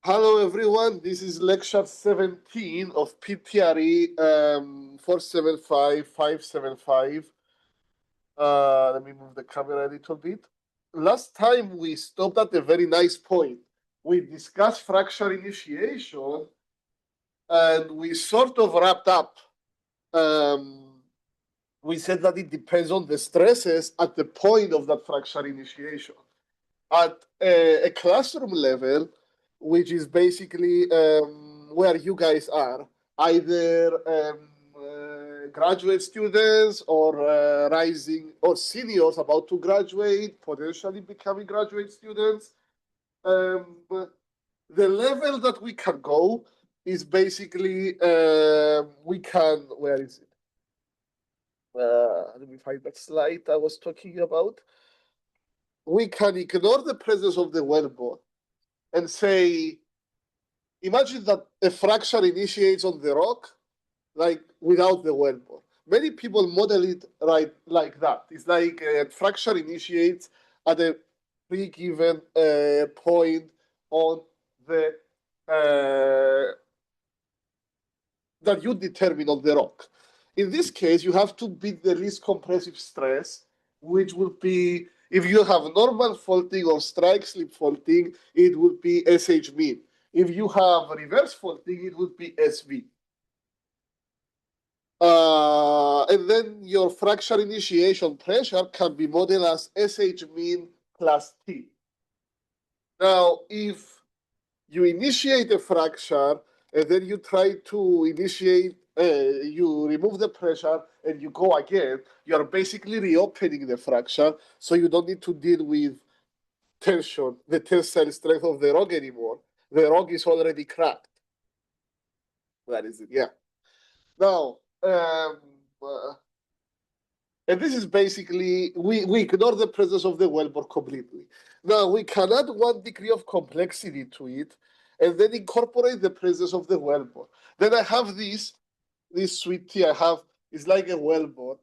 Hello, everyone. This is lecture 17 of PTRE 475575. Let me move the camera a little bit. Last time we stopped at a very nice point. We discussed fracture initiation and we sort of wrapped up. We said that it depends on the stresses at the point of that fracture initiation. At a classroom level, which is basically where you guys are, either graduate students or rising or seniors about to graduate, potentially becoming graduate students. The level that we can go is basically we can, where is it? Let me find that slide I was talking about. We can ignore the presence of the wellbore and say, imagine that a fracture initiates on the rock, like without the wellbore. Many people model it right like that. It's like a fracture initiates at a pre-given point on the that you determine on the rock. In this case, you have to beat the least compressive stress, which would be, if you have normal faulting or strike slip faulting, it would be SH mean. If you have reverse faulting, it would be SV. And then your fracture initiation pressure can be modeled as SH mean plus T. Now, if you initiate a fracture and then you try to initiate, you remove the pressure and you go again, you are basically reopening the fracture, so you don't need to deal with tension, the tensile strength of the rock anymore. The rock is already cracked. That is it, yeah. Now, and this is basically, we ignore the presence of the wellbore completely. Now, we can add 1 degree of complexity to it and then incorporate the presence of the wellbore. Then I have this sweet tea I have is like a wellbore.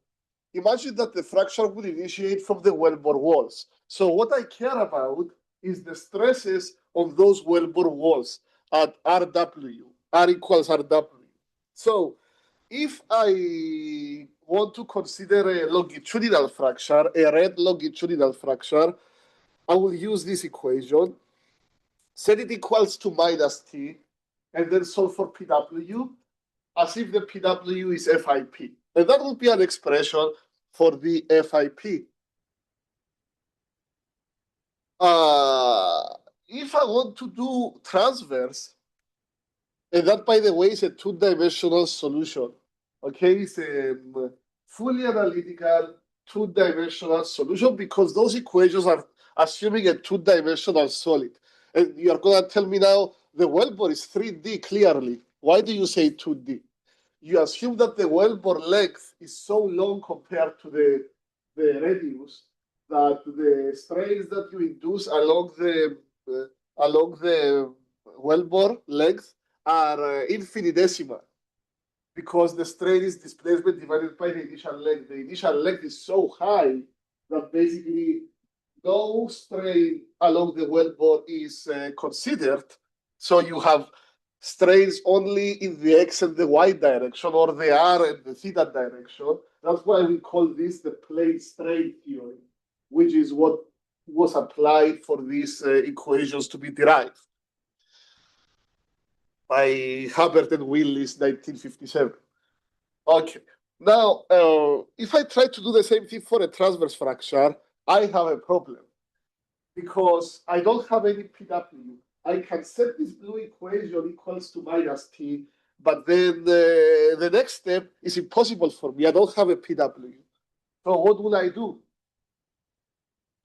Imagine that the fracture will initiate from the wellbore walls. So what I care about is the stresses on those wellbore walls at RW, R equals RW. So if I want to consider a longitudinal fracture, a red longitudinal fracture, I will use this equation, set it equals to minus T, and then solve for PW as if the PW is FIP. And that will be an expression for the FIP. If I want to do transverse, and that, by the way, is a two-dimensional solution. Okay, it's a fully analytical two-dimensional solution because those equations are assuming a two-dimensional solid. And you're going to tell me now the wellbore is 3D clearly. Why do you say 2D? You assume that the wellbore length is so long compared to the radius that the strains that you induce along the wellbore length are infinitesimal because the strain is displacement divided by the initial length. The initial length is so high that basically no strain along the wellbore is considered. So you have strains only in the x and the y direction or the r and the theta direction. That's why we call this the plane strain theory, which is what was applied for these equations to be derived by Hubbard and Willis, 1957. Okay. Now, if I try to do the same thing for a transverse fracture, I have a problem because I don't have any PW. I can set this blue equation equals to minus T, but then the next step is impossible for me. I don't have a PW. So what will I do?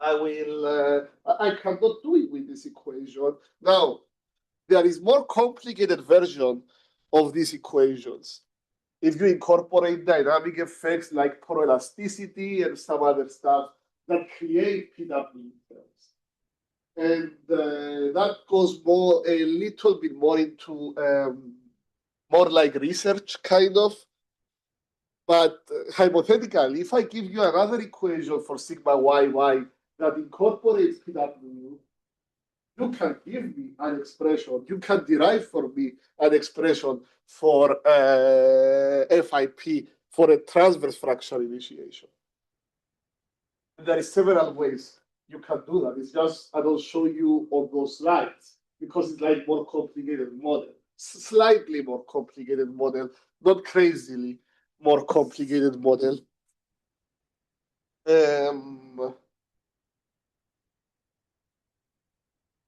I cannot do it with this equation. Now, there is more complicated version of these equations. If you incorporate dynamic effects like poroelasticity and some other stuff that create PW terms. And that goes a little bit more into more like research kind of. But hypothetically, if I give you another equation for sigma yy that incorporates PW, you can give me an expression, you can derive for me an expression for FIP for a transverse fracture initiation. There is several ways you can do that. It's just I don't show you on those slides because it's like more complicated model, slightly more complicated model, not crazily more complicated model.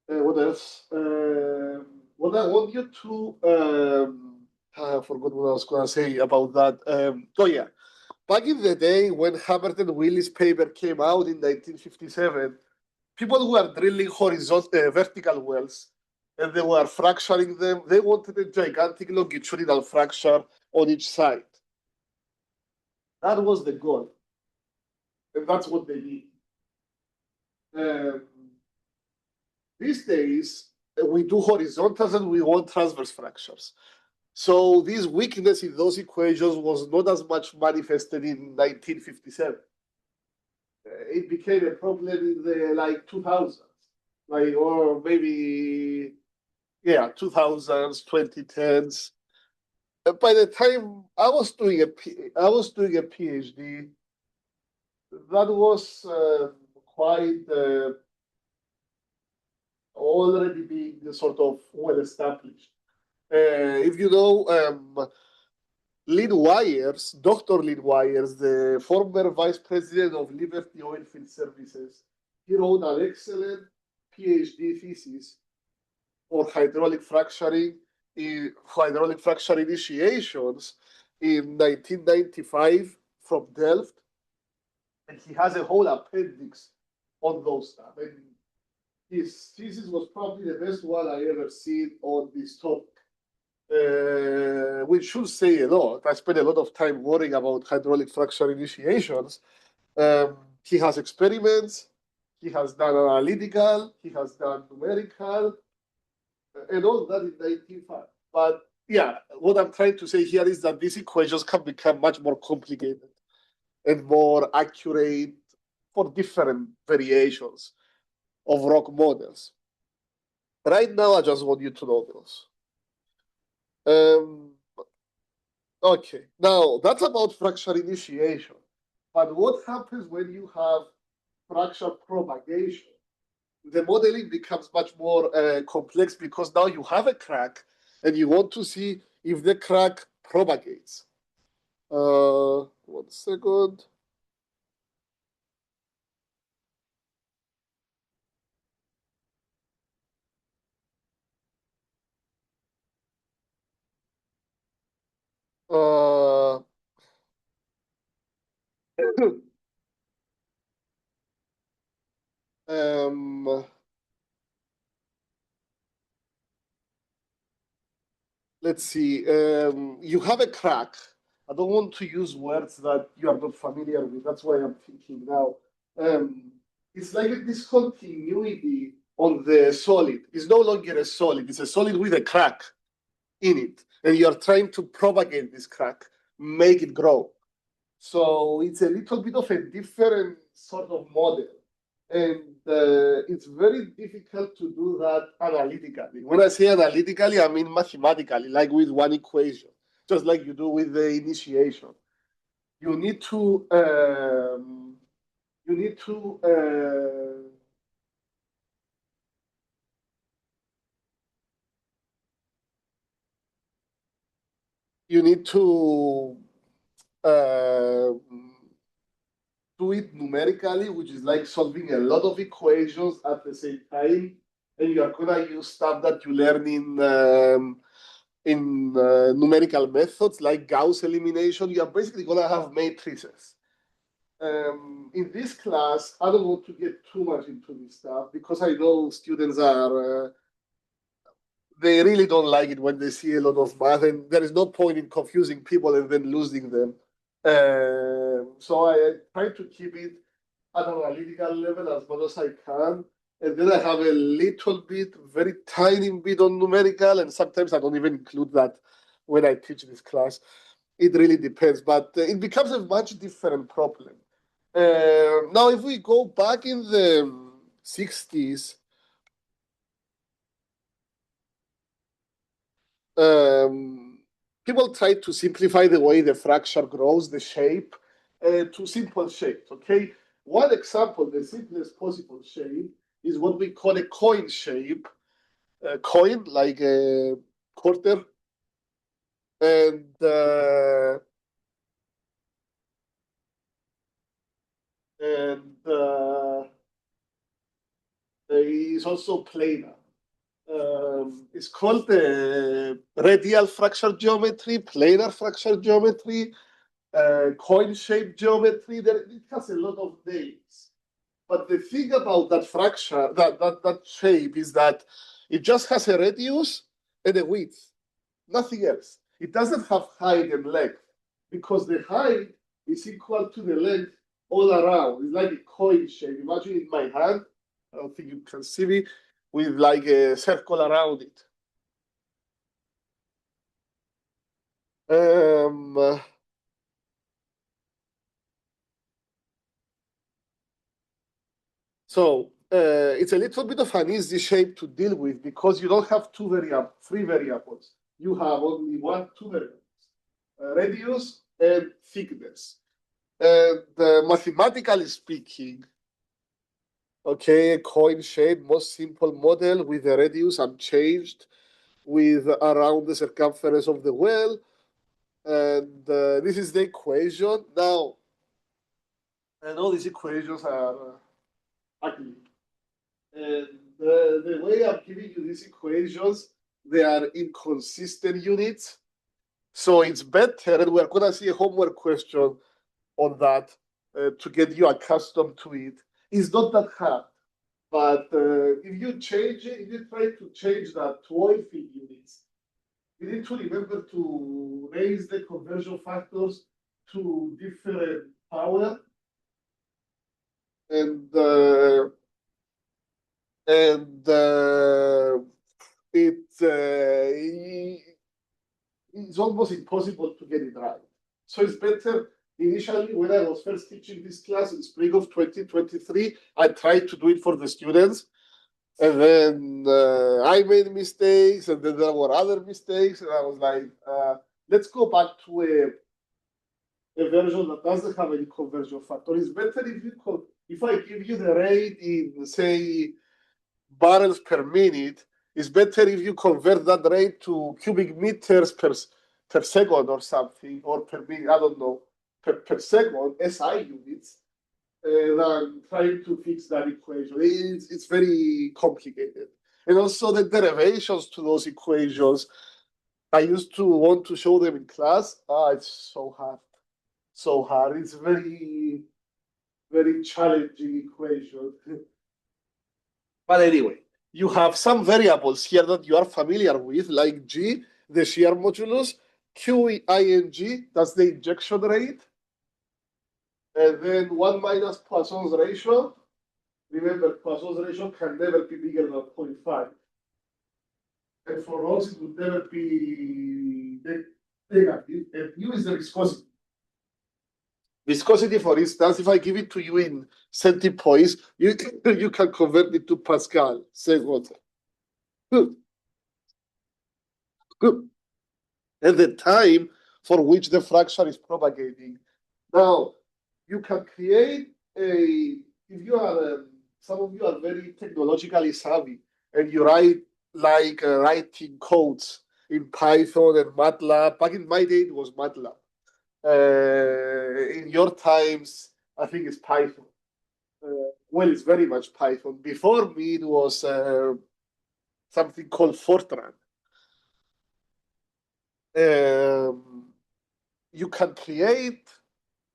What else? What I want you to I forgot what I was going to say about that. Oh yeah, back in the day when Hammett and Willis paper came out in 1957, people who are drilling horizontal, vertical wells, and they were fracturing them. They wanted a gigantic longitudinal fracture on each side. That was the goal, and that's what they did. Um, these days, we do horizontals and we want transverse fractures. So this weakness in those equations was not as much manifested in 1957. It became a problem in the like 2000s, like or maybe 2000s, 2010s. By the time I was doing a PhD, that was quite already being sort of well established. If you know Lynn Wires, Dr. Lynn Wires, the former vice president of Liberty Oilfield Services, he wrote an excellent PhD thesis for hydraulic fracturing hydraulic fracture initiations in 1995 from Delft, and he has a whole appendix on those stuff. And his thesis was probably the best one I ever seen on this topic. Which should say a lot. I spent a lot of time worrying about hydraulic fracture initiations. He has experiments, he has done analytical, he has done numerical, and all that in 1995. But yeah, what I'm trying to say here is that these equations can become much more complicated and more accurate for different variations of rock models. Right now, I just want you to know those. Okay, now that's about fracture initiation. But what happens when you have fracture propagation? The modeling becomes much more complex because now you have a crack and you want to see if the crack propagates. 1 second. Uh, um, let's see. You have a crack. I don't want to use words that you are not familiar with. That's why I'm thinking now. It's like a discontinuity on the solid. It's no longer a solid. It's a solid with a crack in it. And you are trying to propagate this crack, make it grow. So it's a little bit of a different sort of model. And it's very difficult to do that analytically. When I say analytically, I mean mathematically, like with one equation, just like you do with the initiation. You need to you need to you need to uh, do it numerically, which is like solving a lot of equations at the same time, and you are gonna use stuff that you learn in numerical methods like Gauss elimination. You are basically gonna have matrices. In this class, I don't want to get too much into this stuff because I know students are they really don't like it when they see a lot of math, and there is no point in confusing people and then losing them. So I try to keep it at an analytical level as much as I can. And then I have a little bit, very tiny bit on numerical, and sometimes I don't even include that when I teach this class. It really depends, but it becomes a much different problem. Now, if we go back in the 60s, people try to simplify the way the fracture grows, the shape, to simple shapes. Okay, one example, the simplest possible shape is what we call a coin shape. A coin, like a quarter, and and is also planar. It's called radial fracture geometry, planar fracture geometry, coin shape geometry. It has a lot of names. But the thing about that fracture, that shape, is that it just has a radius and a width, nothing else. It doesn't have height and length because the height is equal to the length all around. It's like a coin shape. Imagine in my hand, I don't think you can see me, with like a circle around it. Um, it's a little bit of an easy shape to deal with because you don't have three variables. You have only two variables, radius and thickness. And mathematically speaking, okay, a coin shape, most simple model with the radius unchanged, with around the circumference of the well. And this is the equation. Now, I know these equations are ugly. And the way I'm giving you these equations, they are inconsistent units. So it's better, and we're going to see a homework question on that to get you accustomed to it. It's not that hard. But if you change it, if you try to change that to oil-field units, you need to remember to raise the conversion factors to different power, and uh, and it's almost impossible to get it right. So it's better. Initially, when I was first teaching this class in spring of 2023, I tried to do it for the students. And then I made mistakes, and then there were other mistakes, and I was like, let's go back to a version that doesn't have any conversion factor. It's better if I give you the rate in, say, barrels per minute. It's better if you convert that rate to cubic meters per second or something, or per minute, I don't know, per second, SI units, than trying to fix that equation. It's very complicated. And also the derivations to those equations, I used to want to show them in class. It's so hard. So hard. It's very, very challenging equation. But anyway, you have some variables here that you are familiar with, like G, the shear modulus, QING, that's the injection rate, and then 1 minus Poisson's ratio. Remember, Poisson's ratio can never be bigger than 0.5. And for us, it would never be negative. And U is the viscosity. Viscosity, for instance, if I give it to you in centipoise, you can convert it to Pascal. Say what? Good. Good. And the time for which the fracture is propagating. Now, you can create if you are, some of you are very technologically savvy and you write like writing codes in Python and MATLAB. Back in my day, it was MATLAB. In your times, I think it's Python. Well, it's very much Python. Before me, it was something called Fortran. You can create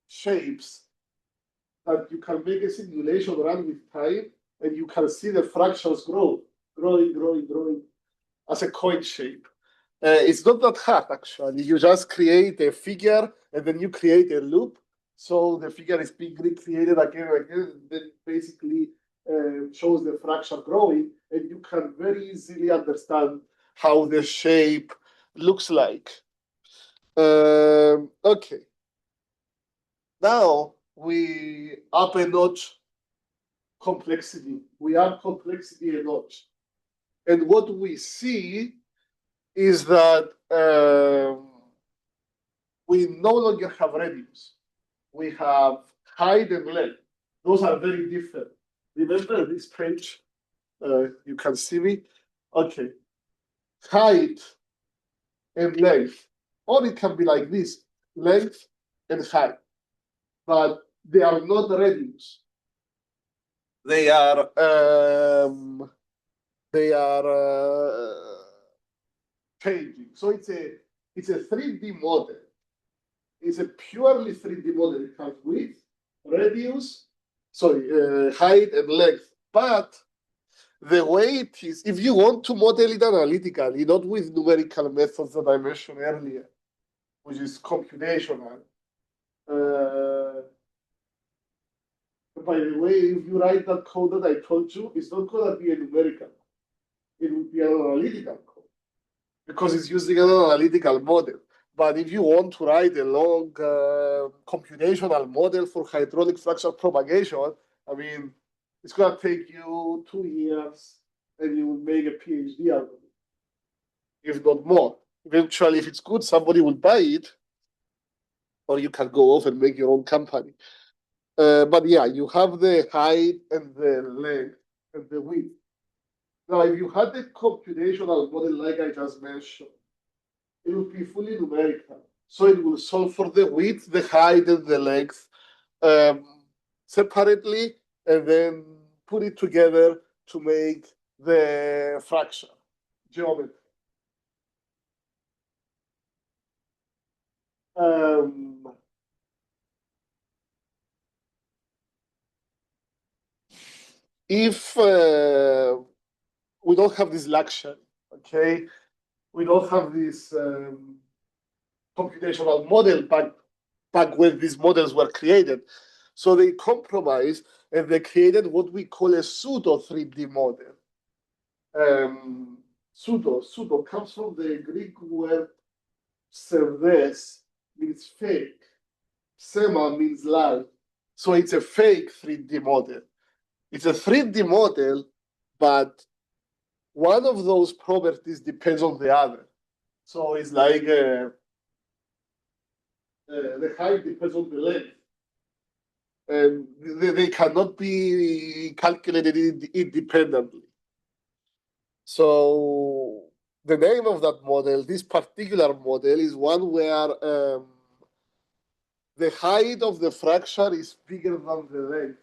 shapes that you can make a simulation run with time, and you can see the fractions growing as a coin shape. It's not that hard, actually. You just create a figure, and then you create a loop. So the figure is being recreated again and again, and then basically shows the fracture growing, and you can very easily understand how the shape looks like. Okay. Now we up a notch complexity. We up complexity a notch. And what we see is that we no longer have radius. We have height and length. Those are very different. Remember this page? You can see me. Okay. Height and length. Or it can be like this, length and height. But they are not radius. They are changing. So it's a 3D model. It's a purely 3D model. It has width, radius, height and length. But the way it is, if you want to model it analytically, not with numerical methods that I mentioned earlier, which is computational. By the way, if you write that code that I told you, it's not going to be a numerical. It will be an analytical code because it's using an analytical model. But if you want to write a long computational model for hydraulic fracture propagation, I mean, it's going to take you 2 years and you will make a PhD out of it, if not more. Eventually, if it's good, somebody will buy it, or you can go off and make your own company. But yeah, you have the height and the length and the width. Now, if you had a computational model like I just mentioned, it will be fully numerical. So it will solve for the width, the height, and the length separately, and then put it together to make the fracture geometry. If we don't have this luxury, okay, we don't have this computational model back when these models were created. So they compromised and they created what we call a pseudo 3D model. Pseudo comes from the Greek word pseudes, means fake. Psema means lie. So it's a fake 3D model. It's a 3D model, but one of those properties depends on the other. So it's like the height depends on the length. And they cannot be calculated independently. So the name of that model, this particular model, is one where the height of the fracture is bigger than the length.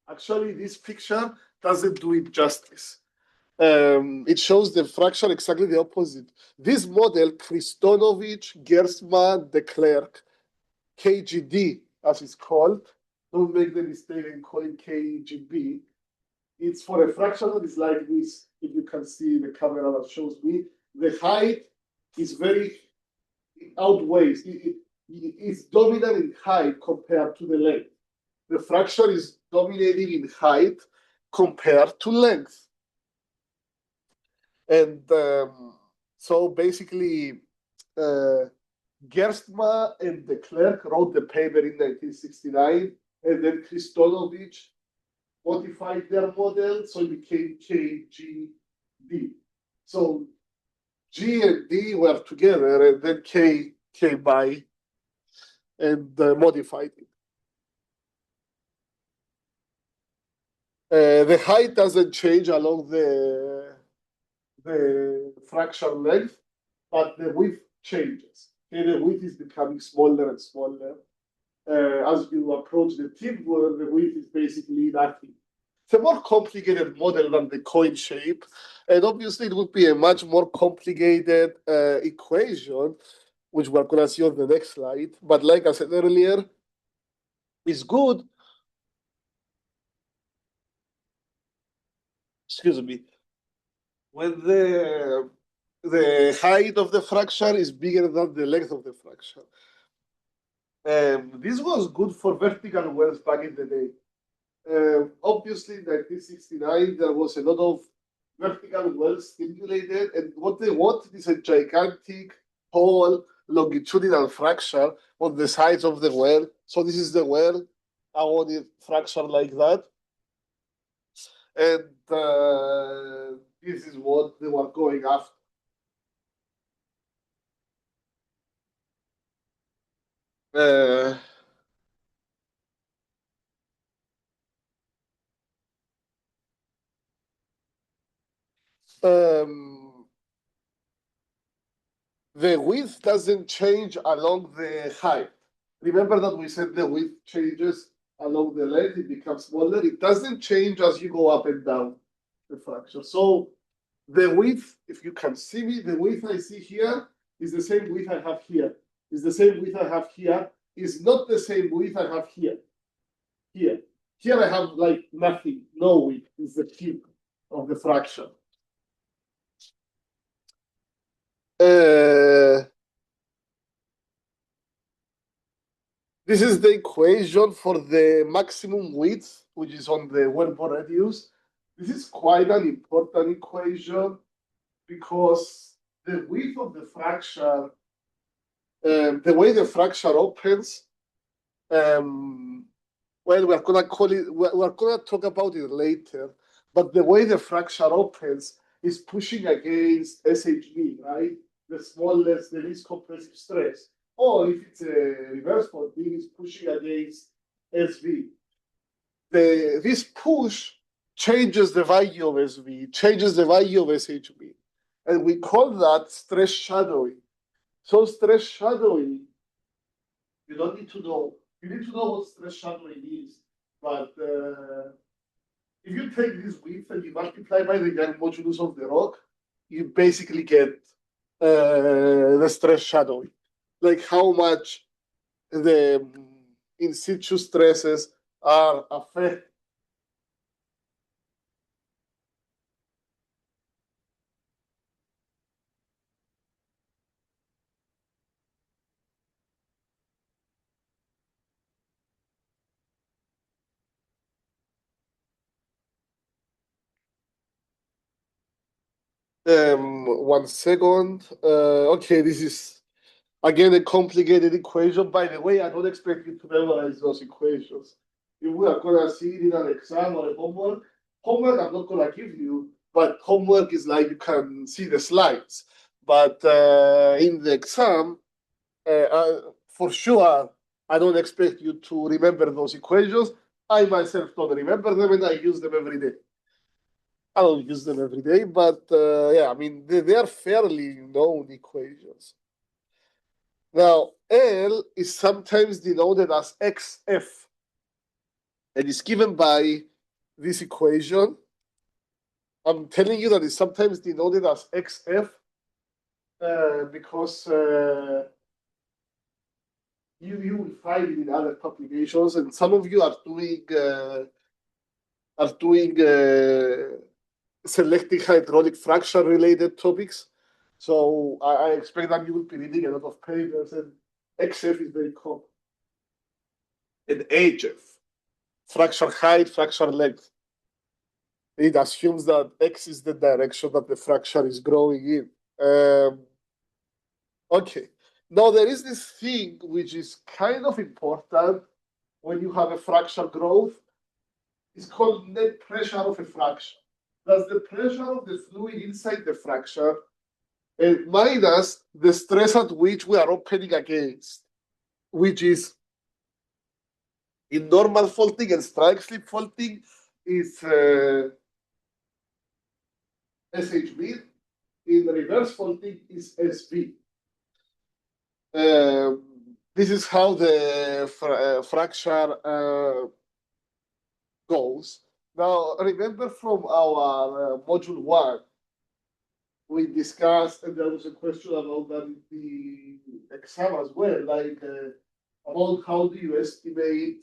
Actually, this picture doesn't do it justice. It shows the fracture exactly the opposite. This model, Kristonovich, Gerstmann, de Klerk, KGD, as it's called, don't make the mistake and call it KGB. It's for a fracture that is like this. If you can see the camera that shows me, the height is very, it outweighs, it's dominant in height compared to the length. The fracture is dominating in height compared to length. And so basically, Gerstmann and de Klerk wrote the paper in 1969, and then Kristonovich modified their model, so it became KGD. So G and D were together, and then K came by and modified it. The height doesn't change along the fracture length, but the width changes. Okay, the width is becoming smaller and smaller. As you approach the tip, where the width is basically nothing. It's a more complicated model than the coin shape, and obviously it would be a much more complicated equation, which we're going to see on the next slide. But like I said earlier, it's good. Excuse me. When the height of the fracture is bigger than the length of the fracture. This was good for vertical wells back in the day. Obviously, in 1969, there was a lot of vertical wells stimulated, and what they wanted is a gigantic whole longitudinal fracture on the sides of the well. So this is the well. I want it fracture like that. And this is what they were going after. Uh, um, the width doesn't change along the height. Remember that we said the width changes along the length, it becomes smaller. It doesn't change as you go up and down the fracture. So the width, if you can see me, the width I see here is the same width I have here. Is the same width I have here. Is not the same width I have here. Here. Here I have like nothing, no width. It's the tip of the fraction. Uh, This is the equation for the maximum width, which is on the wellbore radius. This is quite an important equation because the width of the fracture, the way the fracture opens, um, well, we're gonna call it, we're gonna talk about it later, but the way the fracture opens is pushing against SHV, right? The smallest, the least compressive stress. Or if it's a reverse folding, it's pushing against SV. This push changes the value of SV, changes the value of SHV. And we call that stress shadowing. So stress shadowing, you don't need to know. You need to know what stress shadowing is. But if you take this width and you multiply by the Young modulus of the rock, you basically get the stress shadowing. Like how much the in situ stresses are affected. One second. Okay, this is again a complicated equation. By the way, I don't expect you to memorize those equations. If we are gonna see it in an exam or a homework I'm not gonna give you, but homework is like you can see the slides. But in the exam, for sure, I don't expect you to remember those equations. I myself don't remember them, and I use them every day. I don't use them every day, but yeah, I mean, they are fairly known equations. Now, L is sometimes denoted as XF, and is given by this equation. I'm telling you that it's sometimes denoted as XF because you will find it in other publications, and some of you are doing selective hydraulic fracture related topics. So I expect that you will be reading a lot of papers, and XF is very common. And HF, fracture height, fracture length. It assumes that X is the direction that the fracture is growing in. Okay. Now there is this thing which is kind of important when you have a fracture growth. It's called net pressure of a fracture. That's the pressure of the fluid inside the fracture minus the stress at which we are opening against, which is in normal faulting and strike slip faulting is SHV. In reverse faulting is SV. This is how the fracture goes. Now, remember from our module 1, we discussed, and there was a question about that in the exam as well, like about how do you estimate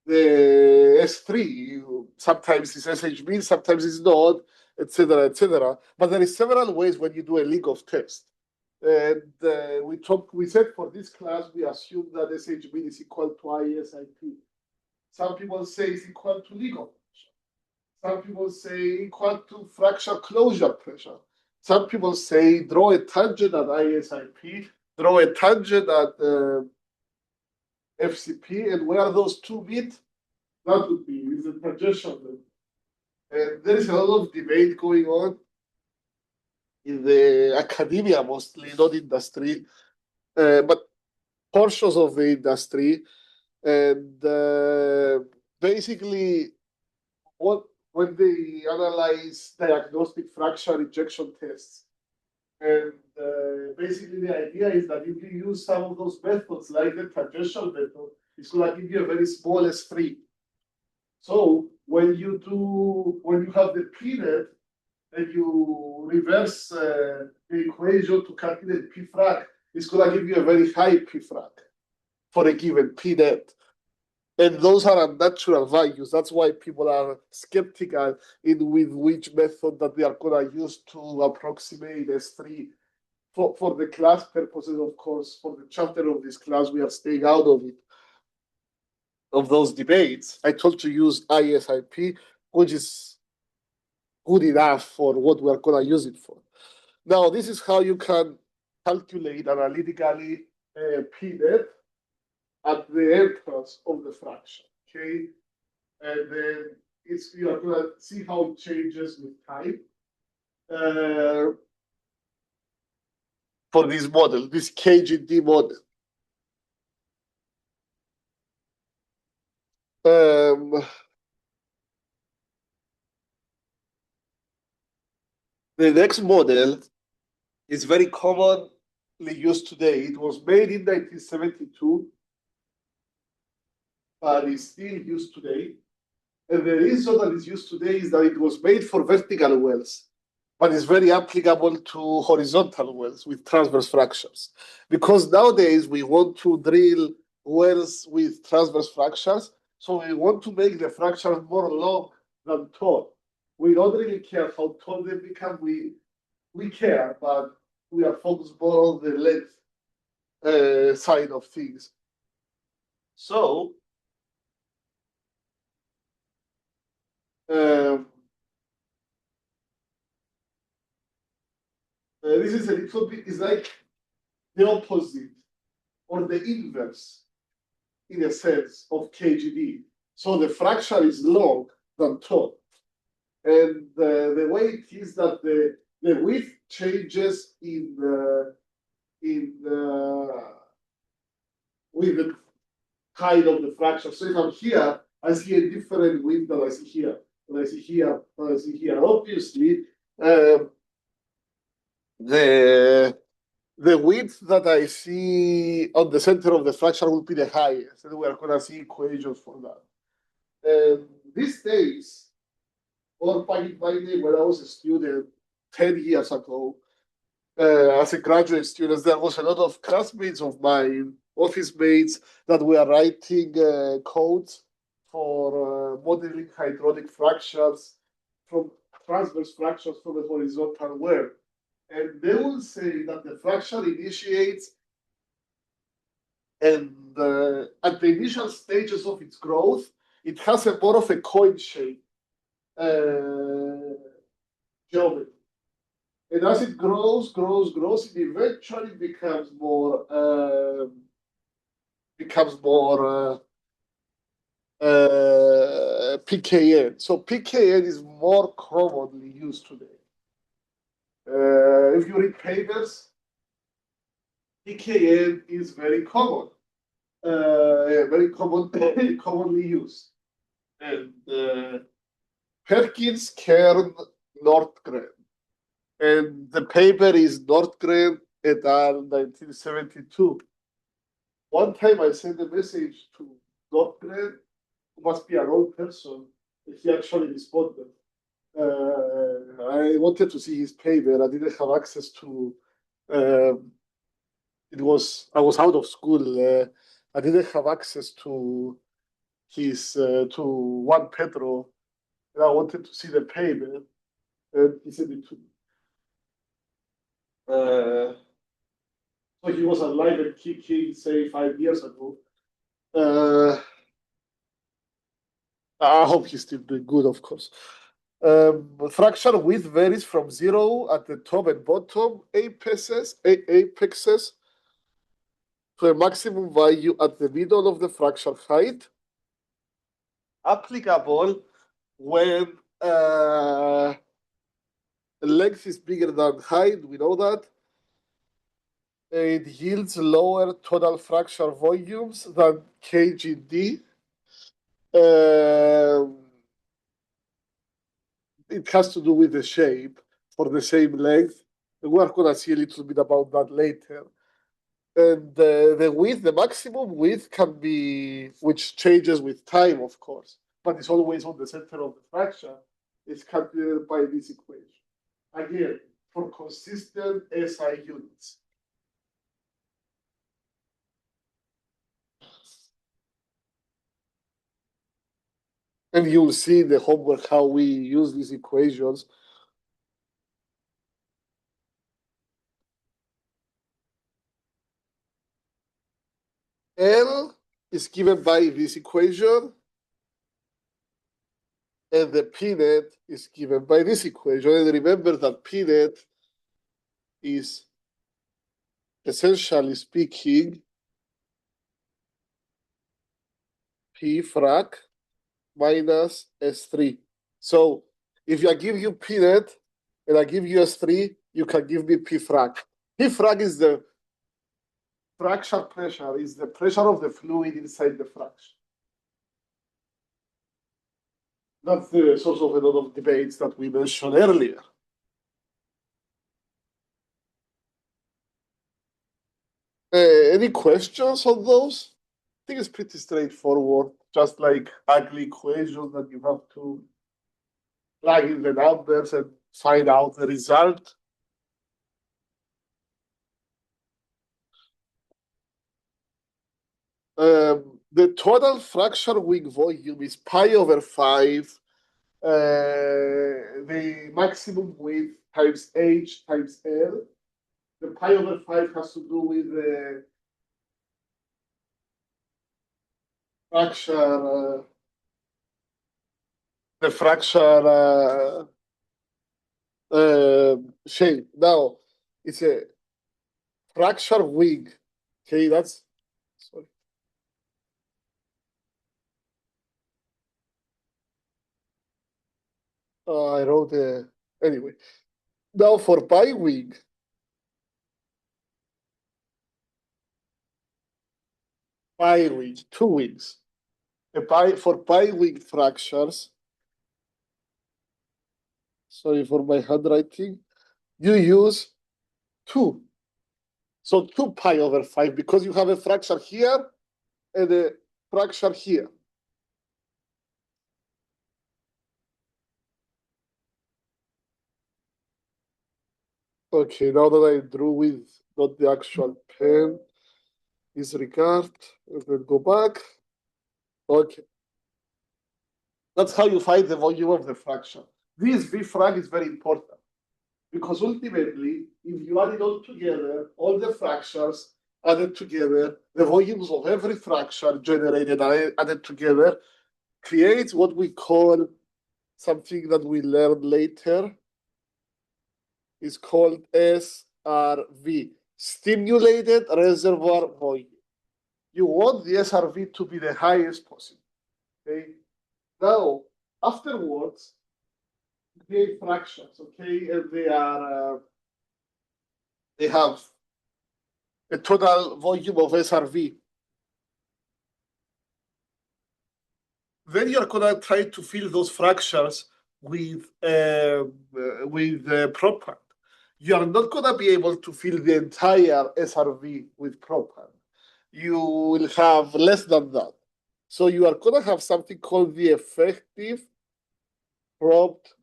the S3? Sometimes it's SHB, sometimes it's not, etc., etc. But there is several ways when you do a league of tests. And we said for this class, we assume that SHB is equal to ISIP. Some people say it's equal to league of pressure. Some people say equal to fracture closure pressure. Some people say draw a tangent at ISIP, draw a tangent at FCP, and where those two meet, that would be is a tangential. And there is a lot of debate going on in the academia mostly, not industry. But portions of the industry, and basically what when they analyze diagnostic fracture rejection tests. And basically the idea is that if you use some of those methods, like the tangential method, it's going to give you a very small S3. So when you have the p-net and you reverse the equation to calculate p-frac, it's going to give you a very high p-frac for a given p-net. And those are unnatural values. That's why people are skeptical with which method that they are going to use to approximate S3. For the class purposes, of course, for the chapter of this class, we are staying out of it, of those debates. I told you to use ISIP, which is good enough for what we're going to use it for. Now, this is how you can calculate analytically p-net at the entrance of the fraction, okay? And then you are going to see how it changes with time for this model, this KGD model. The next model is very commonly used today. It was made in 1972, but is still used today. And the reason that it's used today is that it was made for vertical wells, but it's very applicable to horizontal wells with transverse fractures. Because nowadays we want to drill wells with transverse fractures, so we want to make the fractures more long than tall. We don't really care how tall they become. We care, but we are focused more on the length side of things. So this is a little bit, it's like the opposite or the inverse, in a sense, of KGD. So the fracture is long than tall. And the way it is that the width changes with the height of the fracture. So if I'm here, I see a different width than I see here, and I see here, and I see here. Obviously, the width that I see on the center of the fracture will be the highest, and we are going to see equations for that. These days, or back in my day when I was a student 10 years ago, as a graduate student, there was a lot of classmates of mine, office mates, that were writing codes for modeling hydraulic fractures from transverse fractures from a horizontal well. And they will say that the fracture initiates, and at the initial stages of its growth, it has a more of a coin shape geometry. And as it grows, it eventually becomes more PKN. So PKN is more commonly used today. If you read papers, PKN is very common, commonly used. And Perkins, Kern, Nordgren. And the paper is Nordgren et al. 1972. One time I sent a message to Nordgren, who must be an old person, and he actually responded. I wanted to see his paper. I didn't have access to. I was out of school. I didn't have access to his to Juan Pedro, and I wanted to see the paper, and he sent it to me. So he was alive and kicking, say, 5 years ago. I hope he's still doing good, of course. Fracture width varies from 0 at the top and bottom apexes to a maximum value at the middle of the fracture height, applicable when length is bigger than height, we know that, It yields lower total fracture volumes than KGD. It has to do with the shape for the same length. We're going to see a little bit about that later. And the width, the maximum width can be, which changes with time, of course, but it's always on the center of the fracture. It's calculated by this equation. Again, for consistent SI units. And you'll see in the homework how we use these equations. L is given by this equation, and the P net is given by this equation. And remember that P net is, essentially speaking, P frac minus S3. So if I give you P net and I give you S3, you can give me P frac. P frac is the fracture pressure, is the pressure of the fluid inside the fracture. That's the source of a lot of debates that we mentioned earlier. Any questions on those? I think it's pretty straightforward, just like ugly equations that you have to plug in the numbers and find out the result. The total fracture wing volume is pi over 5, the maximum width times h times L. The pi over 5 has to do with the fracture, shape. Now, it's a fracture wing. Okay, that's, sorry. I wrote anyway. Now for pi wing, two wings. For pi wing fractures, sorry for my handwriting, you use 2. So 2 pi over 5, because you have a fracture here and a fracture here. Okay, now that I drew with not the actual pen, disregard, and then go back. Okay. That's how you find the volume of the fracture. This V frac is very important, because ultimately, if you add it all together, all the fractures added together, the volumes of every fracture generated added together, creates what we call something that we learn later. Is called SRV, stimulated reservoir volume. You want the SRV to be the highest possible. Okay. Now, afterwards, create fractions. Okay, and they have a total volume of SRV. Then you're gonna try to fill those fractures with propant. You are not gonna be able to fill the entire SRV with propant. You will have less than that. So you are gonna have something called the effective prompt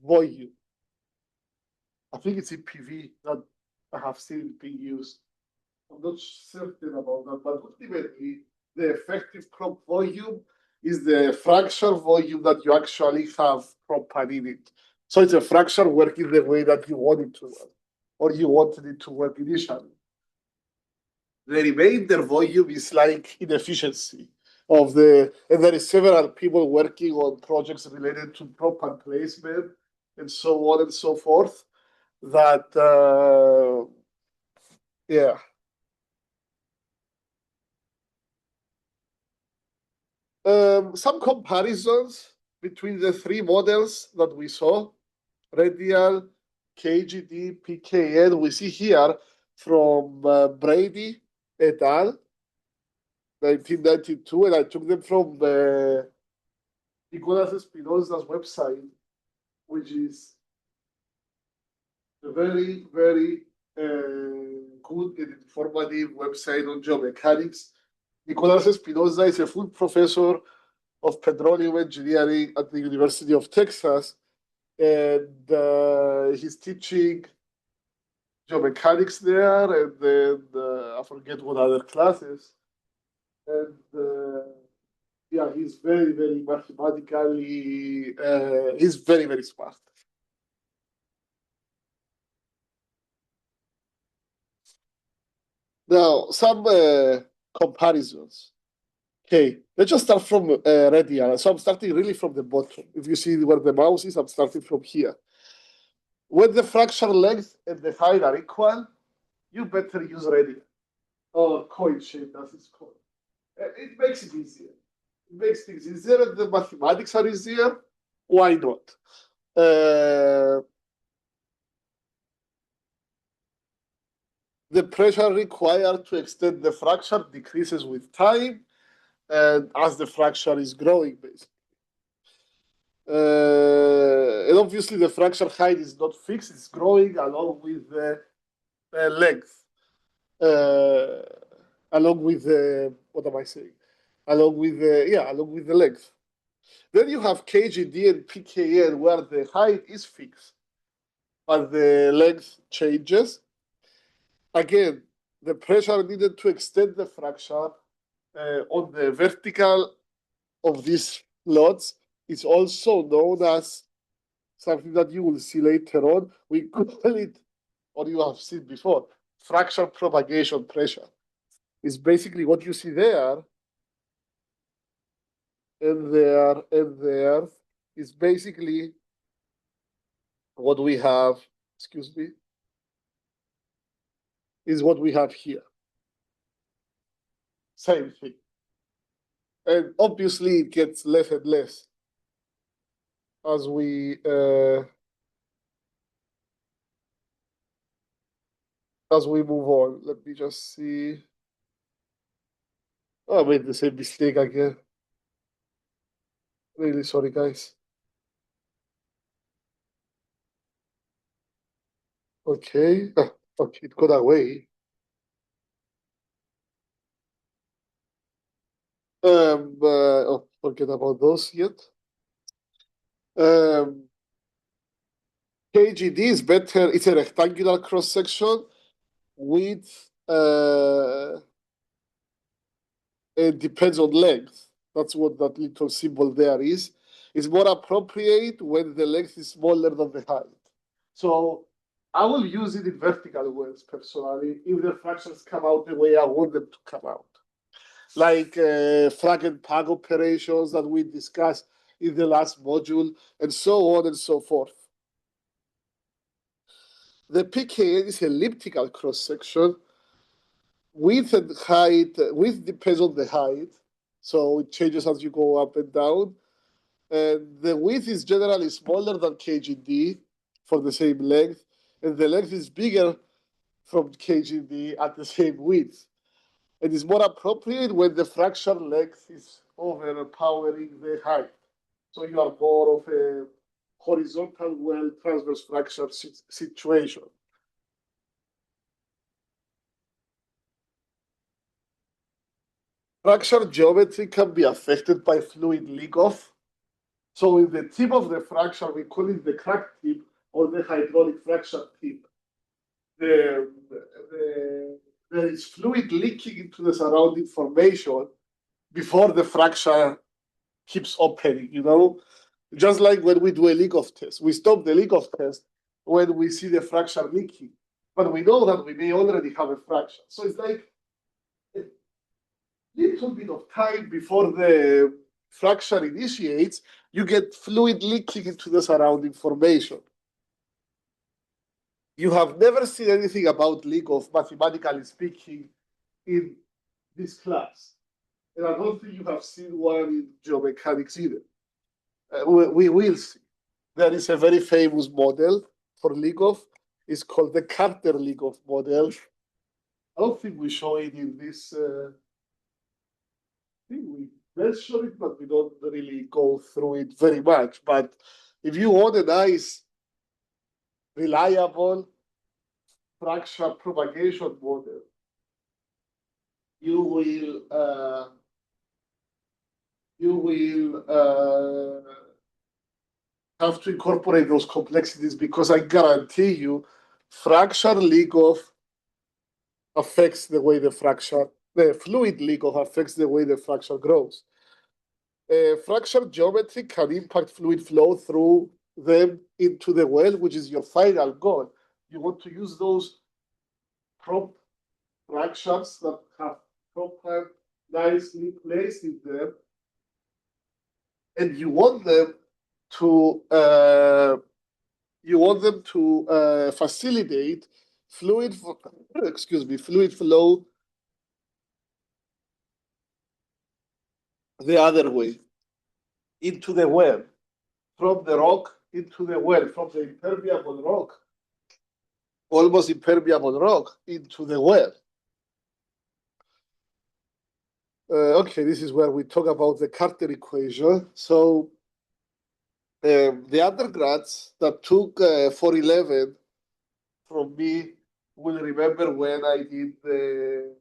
volume. I think it's EPV that I have seen being used. I'm not certain about that, but ultimately, the effective prompt volume is the fracture volume that you actually have propant in it. So it's a fracture working the way that you want it to work, or you wanted it to work initially. The remainder volume is like inefficiency of and there is several people working on projects related to propant placement and so on and so forth. That, yeah. Some comparisons between the 3 models that we saw, radial, KGD, PKN. We see here from Brady et al., 1992, and I took them from Nicolas Espinosa's website, which is a very, very good and informative website on geomechanics. Nicolas Espinosa is a full professor of petroleum engineering at the University of Texas, and he's teaching geomechanics there, and then I forget what other classes. And yeah, he's very, very mathematically, he's very, very smart. Now, some comparisons. Okay, let's just start from radial. So I'm starting really from the bottom. If you see where the mouse is, I'm starting from here. When the fracture length and the height are equal, you better use radial or coin shape, as it's called. It makes it easier. It makes things easier, and the mathematics are easier. Why not? The pressure required to extend the fracture decreases with time, and as the fracture is growing, basically. And obviously, the fracture height is not fixed; it's growing along with the length, uh, along with the what am I saying? Along with along with the length. Then you have KGD and PKN, where the height is fixed, but the length changes. Again, the pressure needed to extend the fracture on the vertical of these lots is also known as something that you will see later on. We call it, or you have seen before, fracture propagation pressure. It's basically what you see there and there and there is basically what we have, excuse me, is what we have here. Same thing. And obviously it gets less and less as we move on. Let me just see. Oh, I made the same mistake again. Really sorry, guys. Okay. Okay, it got away. Forget about those yet. KGD is better. It's a rectangular cross section with it depends on length. That's what that little symbol there is. It's more appropriate when the length is smaller than the height. So I will use it in vertical wells personally if the fractions come out the way I want them to come out. Like frag and pag operations that we discussed in the last module, and so on and so forth. The PKN is elliptical cross section. Width and height, width depends on the height, so it changes as you go up and down. And the width is generally smaller than KGD for the same length, and the length is bigger from KGD at the same width. It is more appropriate when the fracture length is overpowering the height. So you are more of a horizontal well transverse fracture situation. Fracture geometry can be affected by fluid leak-off. So in the tip of the fracture, we call it the crack tip or the hydraulic fracture tip. There is fluid leaking into the surrounding formation before the fracture keeps opening, Just like when we do a leak-off test. We stop the leak-off test when we see the fracture leaking. But we know that we may already have a fracture. So it's like a little bit of time before the fracture initiates, you get fluid leaking into the surrounding formation. You have never seen anything about leak-off, mathematically speaking, in this class. And I don't think you have seen one in geomechanics either. We will see. There is a very famous model for leak-off. It's called the Carter leak-off model. don't think we show it in this. I think we mention it, but we don't really go through it very much. But if you want a nice, reliable fracture propagation model, you will have to incorporate those complexities, because I guarantee you, fracture leakoff affects the way the fluid leakoff affects the way the fracture grows. Fracture geometry can impact fluid flow through them into the well, which is your final goal. You want to use those prop fractures that have proper nicely placed in them, and you want them to facilitate fluid flow the other way into the well, from the rock into the well, from the impermeable rock, almost impermeable rock, into the well. Okay, this is where we talk about the Carter equation. So the undergrads that took 411 from me will remember when I did the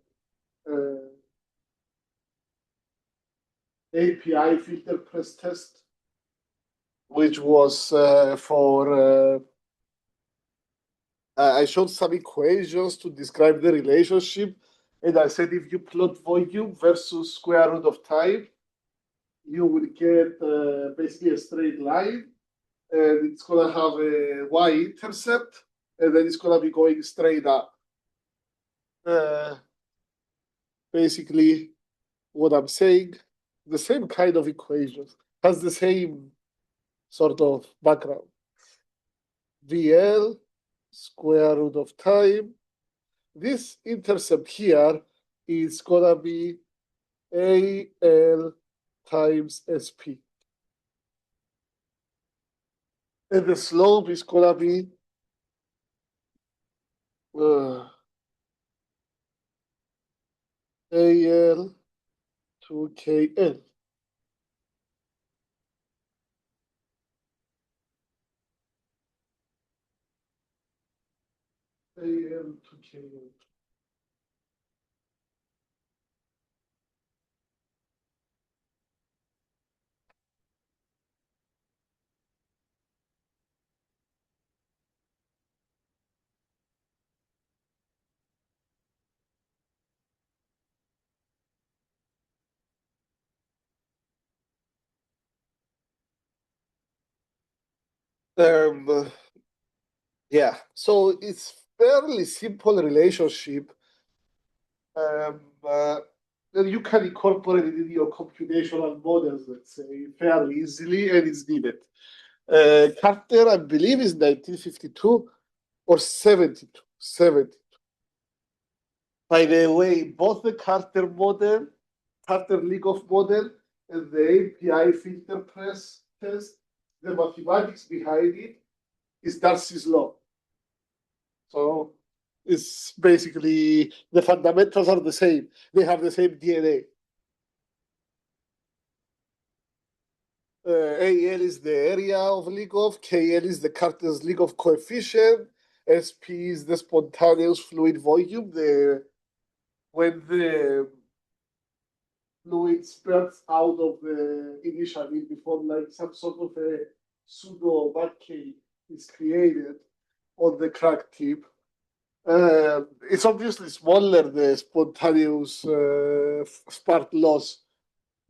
API filter press test, which was I showed some equations to describe the relationship, and I said if you plot volume versus square root of time, you will get basically a straight line, and it's gonna have a y-intercept, and then it's gonna be going straight up. Basically, what I'm saying, the same kind of equations, has the same sort of background. VL square root of time. This intercept here is gonna be AL times SP. And the slope is gonna be AL to KL. AL to KL. Yeah, so it's fairly simple relationship. Then you can incorporate it in your computational models, let's say, fairly easily, and it's needed. Carter, I believe, is 1952 or 72. 70. By the way, both the Carter Leakoff model, and the API filter press test, the mathematics behind it is Darcy's law. So it's basically the fundamentals are the same. They have the same DNA. AL is the area of Leakoff, KL is the Carter's Leakoff coefficient, SP is the spontaneous fluid volume. When the fluid spurts out of the initially before like some sort of a pseudo vacuum is created on the crack tip. It's obviously smaller, the spontaneous spark loss,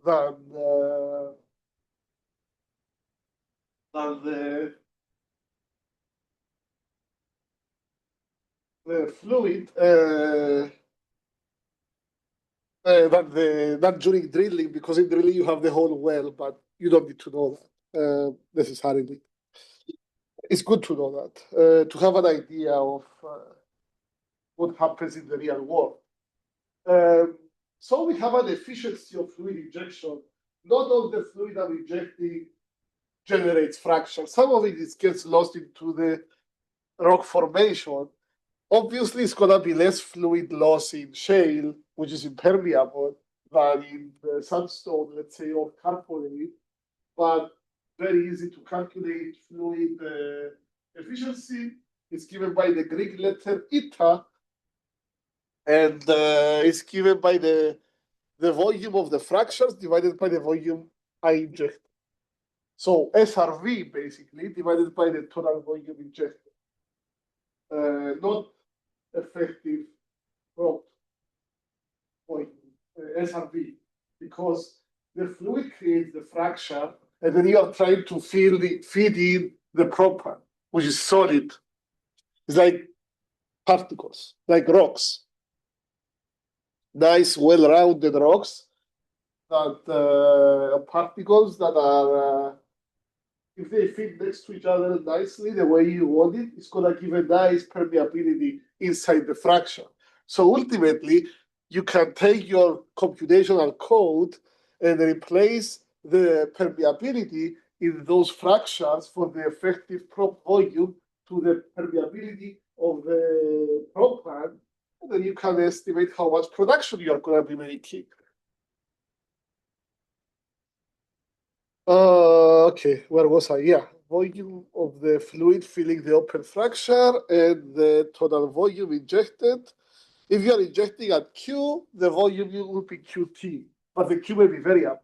than the fluid than during drilling, because in drilling you have the whole well, but you don't need to know that necessarily. It's good to know that, to have an idea of what happens in the real world. So we have an efficiency of fluid injection. Not all the fluid I'm injecting generates fracture. Some of it gets lost into the rock formation, Obviously, it's going to be less fluid loss in shale, which is impermeable, than in the sandstone, let's say, or carbonate, but very easy to calculate fluid efficiency. It's given by the Greek letter eta, and it's given by the volume of the fractures divided by the volume I injected. So SRV, basically, divided by the total volume injected. Not effective growth volume, SRV, because the fluid creates the fracture, and then you are trying to feed in the propan, which is solid. It's like particles, like rocks. Nice, well-rounded rocks that particles that are, if they fit next to each other nicely, the way you want it, it's going to give a nice permeability inside the fracture. So ultimately, you can take your computational code and replace the permeability in those fractures for the effective prop volume to the permeability of the propan, and then you can estimate how much production you are going to be making. Okay, where was I? Yeah, volume of the fluid filling the open fracture and the total volume injected. If you are injecting at Q, the volume will be QT, but the Q may be variable,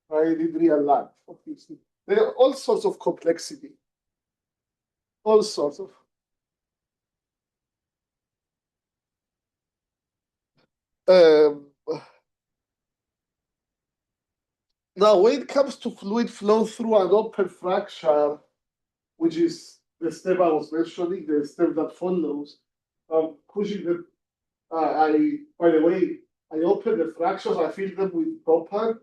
right, in real life, obviously. There are all sorts of complexity, all sorts of. Um, Now, when it comes to fluid flow through an open fracture, which is the step I was mentioning, the step that follows, pushing the by the way, I opened the fractures, I filled them with propan.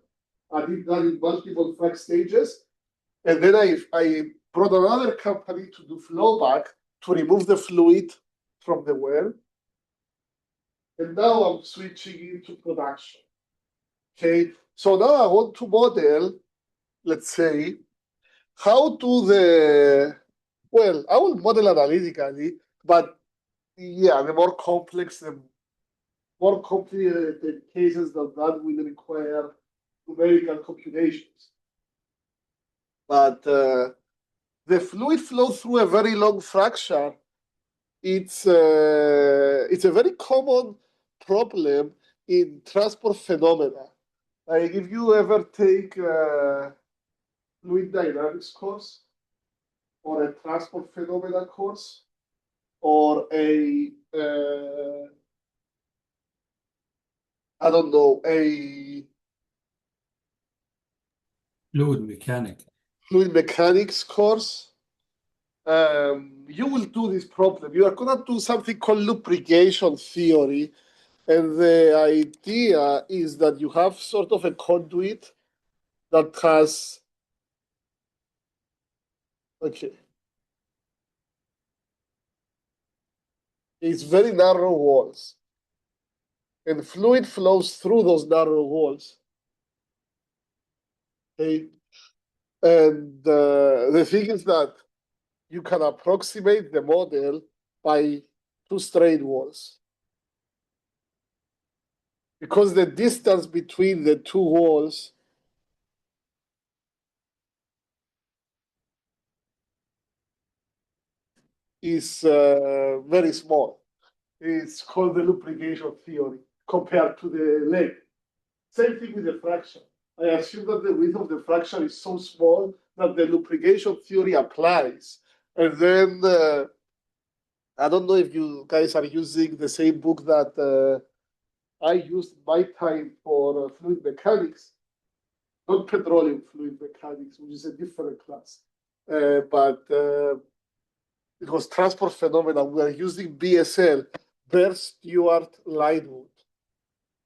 I did that in multiple frac stages. And then I brought another company to do flowback to remove the fluid from the well. And now I'm switching into production. Okay, so now I want to model, let's say, how do well, I will model analytically, but yeah, the more complex, the more complicated cases than that will require numerical computations. But the fluid flow through a very long fracture, it's a very common problem in transport phenomena. Like if you ever take fluid dynamics course or a transport phenomena course or a I don't know, a fluid mechanics course, you will do this problem. You are going to do something called lubrication theory. And the idea is that you have sort of a conduit that has, okay, it's very narrow walls. And fluid flows through those narrow walls. Okay. And the thing is that you can approximate the model by two straight walls. Because the distance between the two walls is very small. It's called the lubrication theory compared to the leg. Same thing with the fracture. I assume that the width of the fracture is so small that the lubrication theory applies. And then I don't know if you guys are using the same book that I used my time for fluid mechanics, not petroleum fluid mechanics, which is a different class. But it was transport phenomena. We are using BSL, Bear Stewart Lightwood.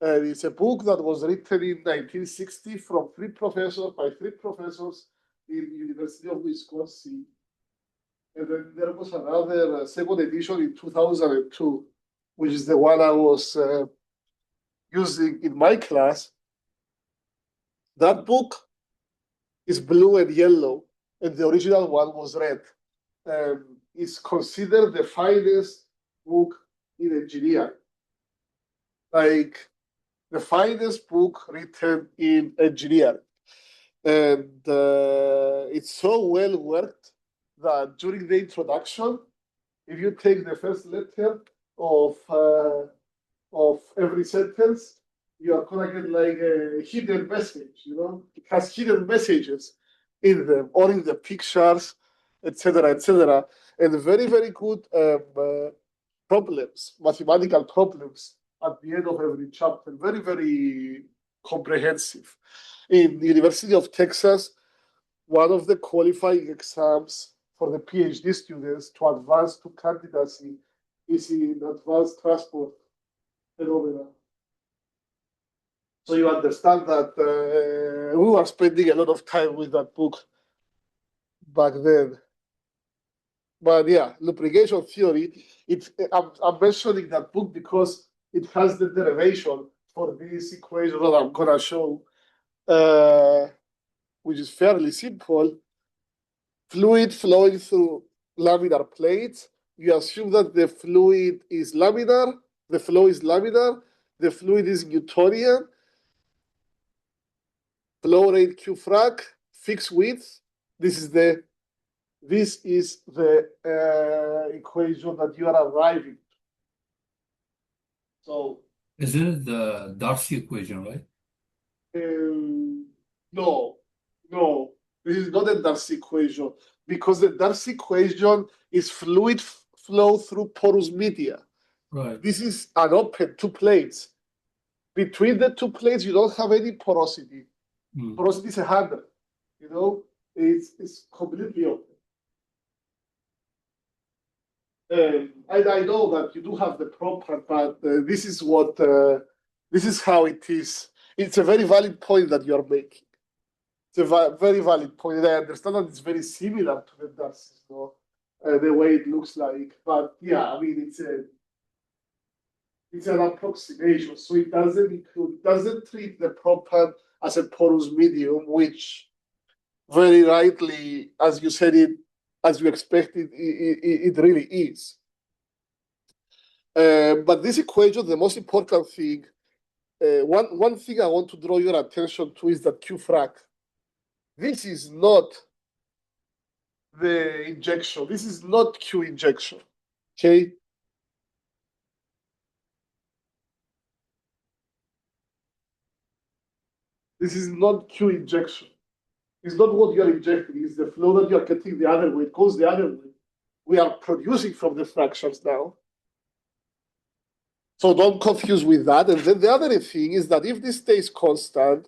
And it's a book that was written in 1960 from by three professors in the University of Wisconsin. And then there was another second edition in 2002, which is the one I was using in my class. That book is blue and yellow, and the original one was red. It's considered the finest book in engineering, like the finest book written in engineering. And it's so well worked that during the introduction, if you take the first letter of every sentence, you are gonna get like a hidden message. It has hidden messages in them or in the pictures, etc., etc., and very very good problems, mathematical problems at the end of every chapter. Very very comprehensive. In the University of Texas, one of the qualifying exams for the PhD students to advance to candidacy is in advanced transport phenomena. So you understand that we were spending a lot of time with that book back then. But yeah, lubrication theory, I'm mentioning that book because it has the derivation for this equation that I'm going to show, which is fairly simple. Fluid flowing through laminar plates. You assume that the fluid is laminar, the flow is laminar, the fluid is Newtonian, flow rate Q frac, fixed width. This is the equation that you are arriving to. So Isn't it the Darcy equation, right? no, no, this is not a Darcy equation because the Darcy equation is fluid flow through porous media. Right. This is an open two plates. Between the two plates, you don't have any porosity. Porosity is 100. It's completely open. And I know that you do have the proper, but this is how it is. It's a very valid point that you are making. It's a very valid point. And I understand that it's very similar to the Darcy, the way it looks like. But yeah, I mean, it's an approximation, so it doesn't treat the proton as a porous medium, which very rightly, as you said it, as you expected, it really is. But this equation, the most important thing, one thing I want to draw your attention to is that Q frac. This is not the injection. This is not Q injection. Okay. This is not Q injection. It's not what you're injecting. It's the flow that you're getting the other way. It goes the other way. We are producing from the fractions now. So don't confuse with that. And then the other thing is that if this stays constant,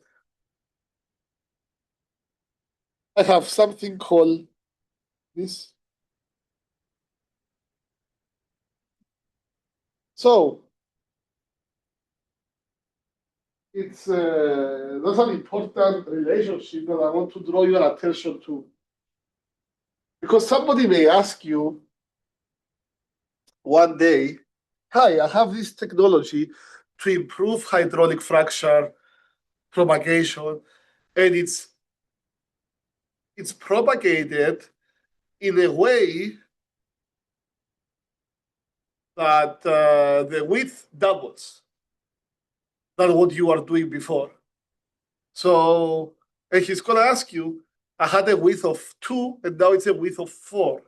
I have something called this. So it's that's an important relationship that I want to draw your attention to. Because somebody may ask you one day, hi, I have this technology to improve hydraulic fracture propagation, and it's propagated in a way that the width doubles than what you are doing before. So, and he's going to ask you, I had a width of 2, and now it's a width of 4.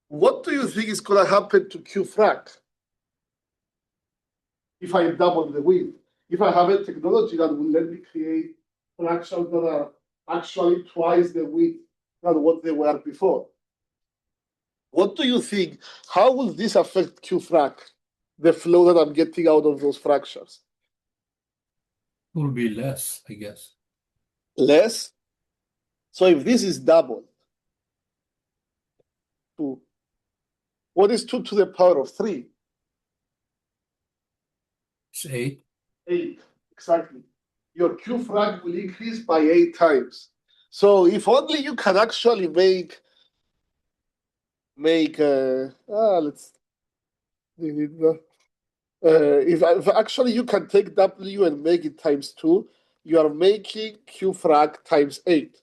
What do you think is going to happen to Q frac if I double the width? If I have a technology that will let me create fractions that are actually twice the width than what they were before. What do you think? How will this affect Q frac, the flow that I'm getting out of those fractures? It will be less, I guess. Less? So if this is double, 2, what is 2 to the power of 3? It's 8. 8, exactly. Your Q frac will increase by 8 times. So if only you can actually make let's if actually you can take W and make it times 2, you are making Q frac times 8.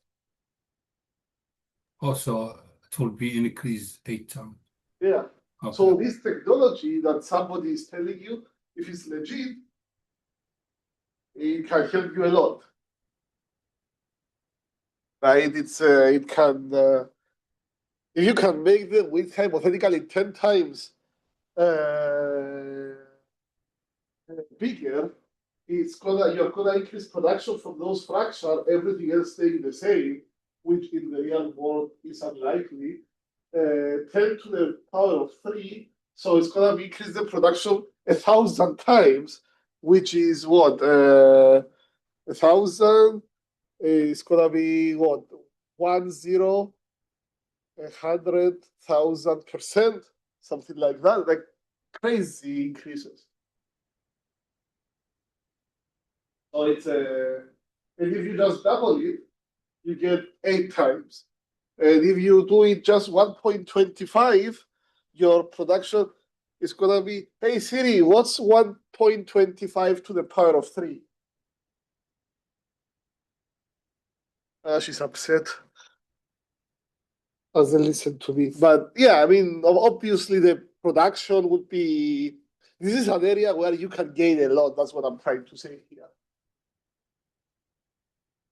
Also, it will be increased 8 times. Yeah. Okay. So this technology that somebody is telling you, if it's legit, it can help you a lot. Right? It can if you can make the width hypothetically 10 times bigger, you're gonna increase production from those fractures, everything else staying the same, which in the real world is unlikely. 10 to the power of 3, so it's gonna increase the production 1,000 times, which is what 1,000 is gonna be what 100,000%, something like that, like crazy increases. So and if you just double it, you get 8 times. And if you do it just 1.25, your production is gonna be, hey Siri, what's 1.25 to the power of 3? She's upset. Doesn't listen to me. But yeah, I mean, obviously the production would be, this is an area where you can gain a lot. That's what I'm trying to say here.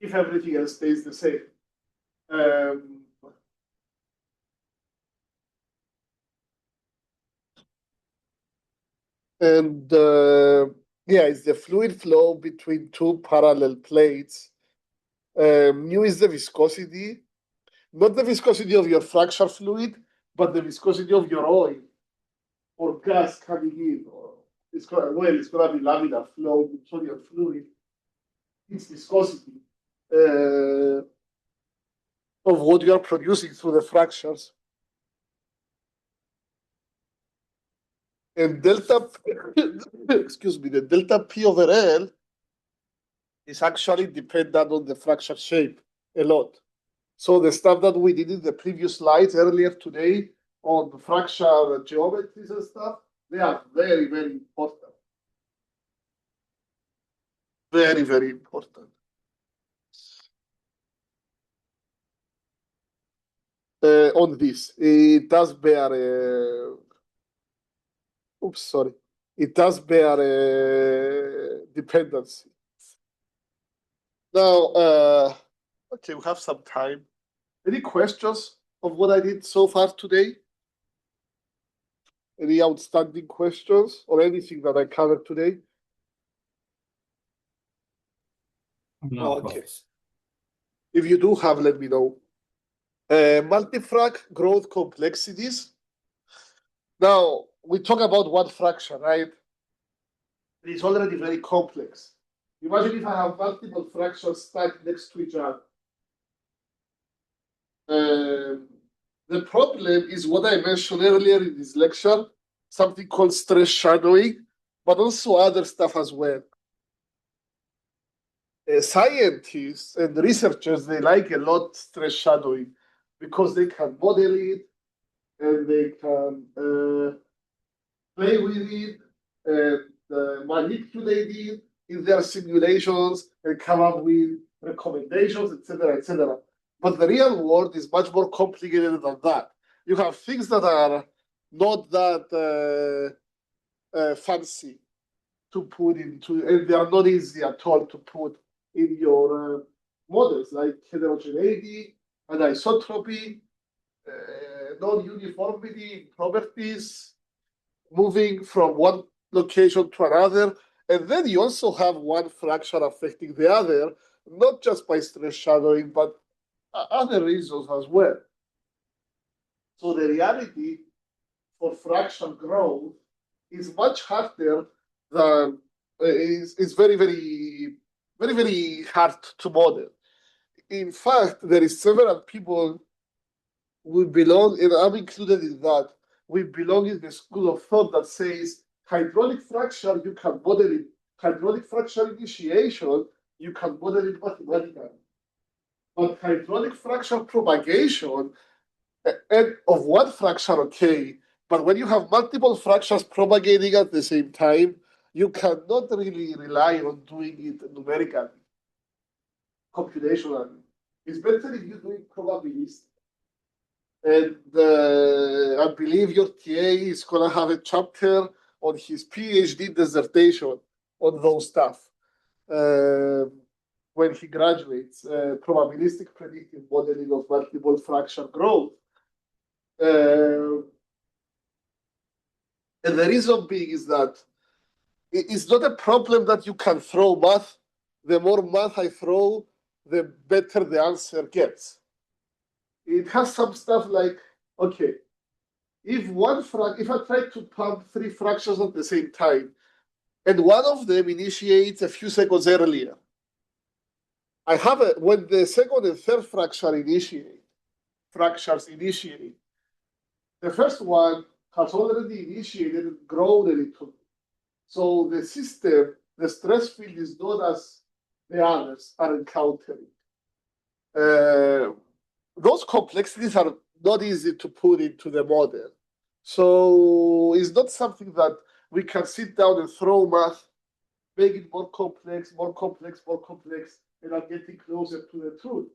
If everything else stays the same. And yeah, it's the fluid flow between two parallel plates. Mu is the viscosity, not the viscosity of your fracture fluid, but the viscosity of your oil or gas coming in. Or it's gonna be laminar flow, Newtonian fluid. It's viscosity of what you are producing through the fractures. And delta, excuse me, the delta P over L is actually dependent on the fracture shape a lot. So the stuff that we did in the previous slides earlier today on fracture geometries and stuff, they are very, very important. Very, very important. On this, it does bear oops, sorry. It does bear dependency. Now, okay, we have some time. Any questions of what I did so far today? Any outstanding questions or anything that I covered today? No, Okay. If you do have, let me know. Multifrac growth complexities. Now, we talk about one fraction, right? It's already very complex. Imagine if I have multiple fractions stacked next to each other. The problem is what I mentioned earlier in this lecture, something called stress shadowing, but also other stuff as well. Scientists and researchers, they like a lot stress shadowing because they can model it and they can play with it and manipulate it in their simulations and come up with recommendations, etc., etc. But the real world is much more complicated than that. You have things that are not that fancy to put into, and they are not easy at all to put in your models, like heterogeneity, anisotropy, non-uniformity properties, moving from one location to another. And then you also have one fraction affecting the other, not just by stress shadowing, but other reasons as well. So the reality for fraction growth is much harder than is very, very, very, very hard to model. In fact, there is several people who belong, and I'm included in that. We belong in the school of thought that says hydraulic fracture, you can model it. Hydraulic fracture initiation, you can model it mathematically. But hydraulic fracture propagation, and of one fracture, okay. But when you have multiple fractures propagating at the same time, you cannot really rely on doing it numerically, computationally. It's better if you do it probabilistic. And I believe your TA is going to have a chapter on his PhD dissertation on those stuff when he graduates, probabilistic predictive modeling of multiple fracture growth. And the reason being is that it's not a problem that you can throw math. The more math I throw, the better the answer gets. It has some stuff like, okay, if I try to pump three fractures at the same time, and one of them initiates a few seconds earlier, when the second and third fractures initiate, the first one has already initiated and grown a little. So the system, the stress field is not as the others are encountering. Those complexities are not easy to put into the model. So it's not something that we can sit down and throw math, make it more complex, and I'm getting closer to the truth.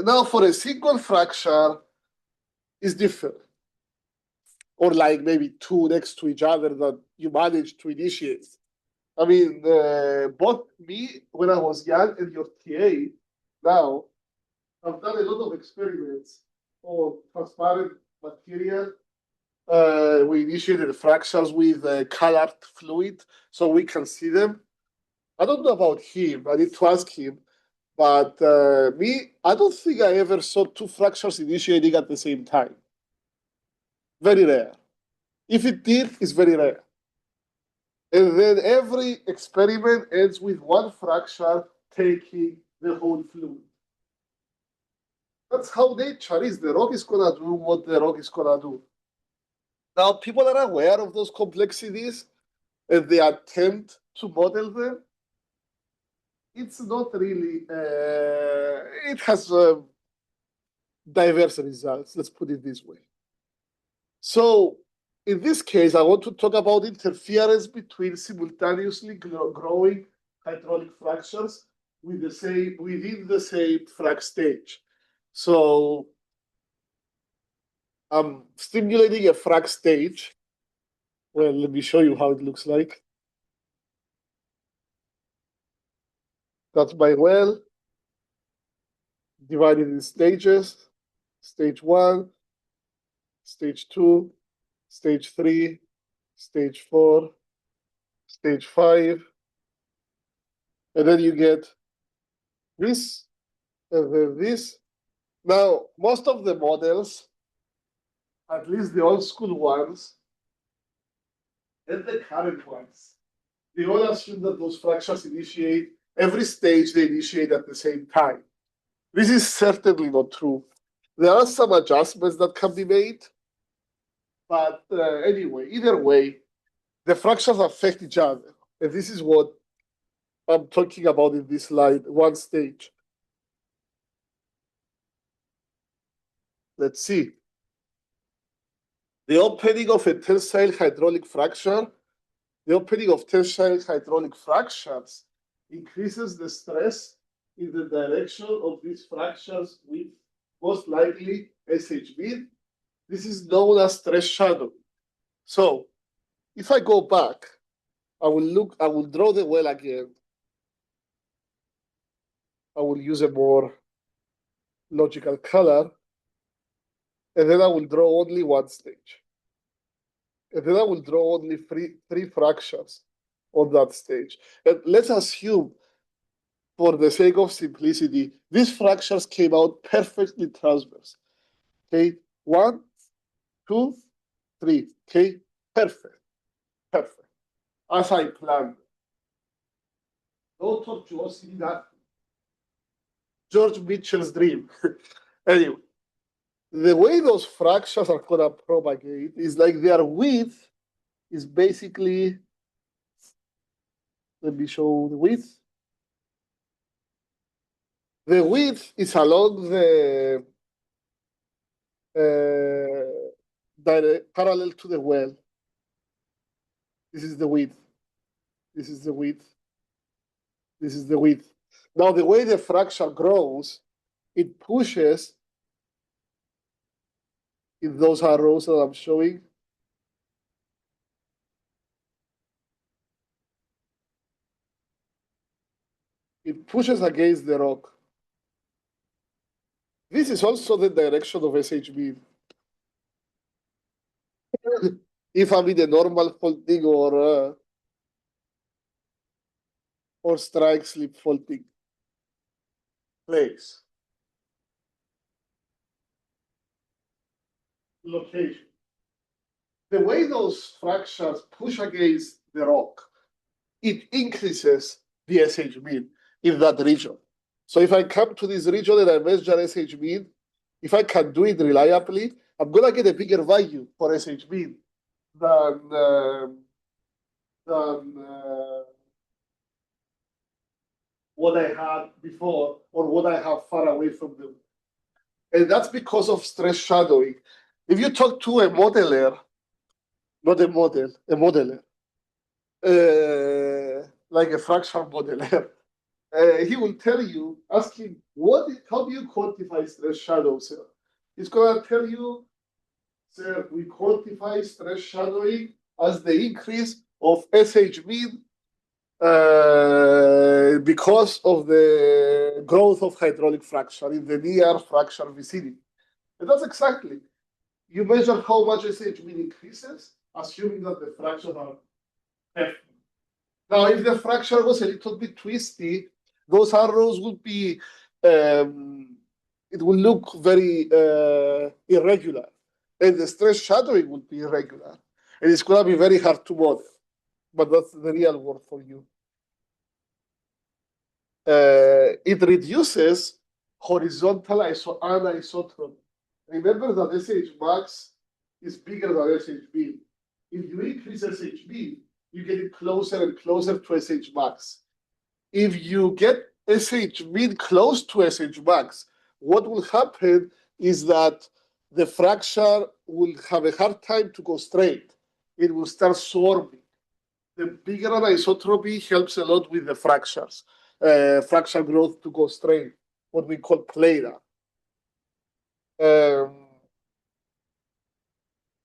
Now, for a single fracture, it's different. Or like maybe two next to each other that you manage to initiate. I mean, both me when I was young and your TA now, I've done a lot of experiments on transparent material. We initiated fractures with colored fluid so we can see them. I don't know about him. I need to ask him. But I don't think I ever saw two fractures initiating at the same time. Very rare. If it did, it's very rare. And then every experiment ends with one fracture taking the whole fluid. That's how nature is. The rock is going to do what the rock is going to do. Now, people are aware of those complexities and they attempt to model them. It's not really, it has diverse results, let's put it this way. So in this case, I want to talk about interference between simultaneously growing hydraulic fractures within the same frac stage. So I'm stimulating a frac stage. Well, let me show you how it looks like. That's my well, divided in stages. Stage 1, stage 2, stage 3, stage 4, stage 5. And then you get this, and then this. Now, most of the models, at least the old school ones, and the current ones, they all assume that those fractures initiate, every stage they initiate at the same time. This is certainly not true. There are some adjustments that can be made, but anyway, either way, the fractures affect each other. And this is what I'm talking about in this slide, one stage. Let's see. The opening of a tensile hydraulic fracture, the opening of tensile hydraulic fractures increases the stress in the direction of these fractures with most likely SHB. This is known as stress shadow. So if I go back, I will draw the well again. I will use a more logical color. And then I will draw only one stage. And then I will draw only three fractures on that stage. And let's assume, for the sake of simplicity, these fractures came out perfectly transverse. Okay, 1, 2, 3. Okay, perfect. As I planned. No tortuosity, that George Mitchell's dream. Anyway, the way those fractures are gonna propagate is like their width is basically, let me show the width. The width is along the parallel to the well. This is the width. This is the width. This is the width. Now, the way the fracture grows, it pushes in those arrows that I'm showing. It pushes against the rock. This is also the direction of SHB. If I'm in a normal folding or strike slip folding place. Location. The way those fractures push against the rock, it increases the SH mean in that region. So if I come to this region and I measure SH mean, if I can do it reliably, I'm gonna get a bigger value for SH mean than what I had before or what I have far away from them. And that's because of stress shadowing. If you talk to a modeler, not a model, a modeler, like a fractal modeler, he will tell you, ask him, how do you quantify stress shadow, sir? He's going to tell you, sir, we quantify stress shadowing as the increase of SH mean because of the growth of hydraulic fracture in the near fracture vicinity. And that's exactly. You measure how much SH mean increases, assuming that the fractures are hefty. Now, if the fracture was a little bit twisty, those arrows would be, it will look very irregular. And the stress shadowing would be irregular. And it's going to be very hard to model. But that's the real word for you. It reduces horizontal anisotropy. Remember that SH max is bigger than SHB. If you increase SHB, you get it closer and closer to SH max. If you get SH mean close to SH max, what will happen is that the fracture will have a hard time to go straight. It will start swarming. The bigger anisotropy helps a lot with the fractures, fracture growth to go straight, what we call planar.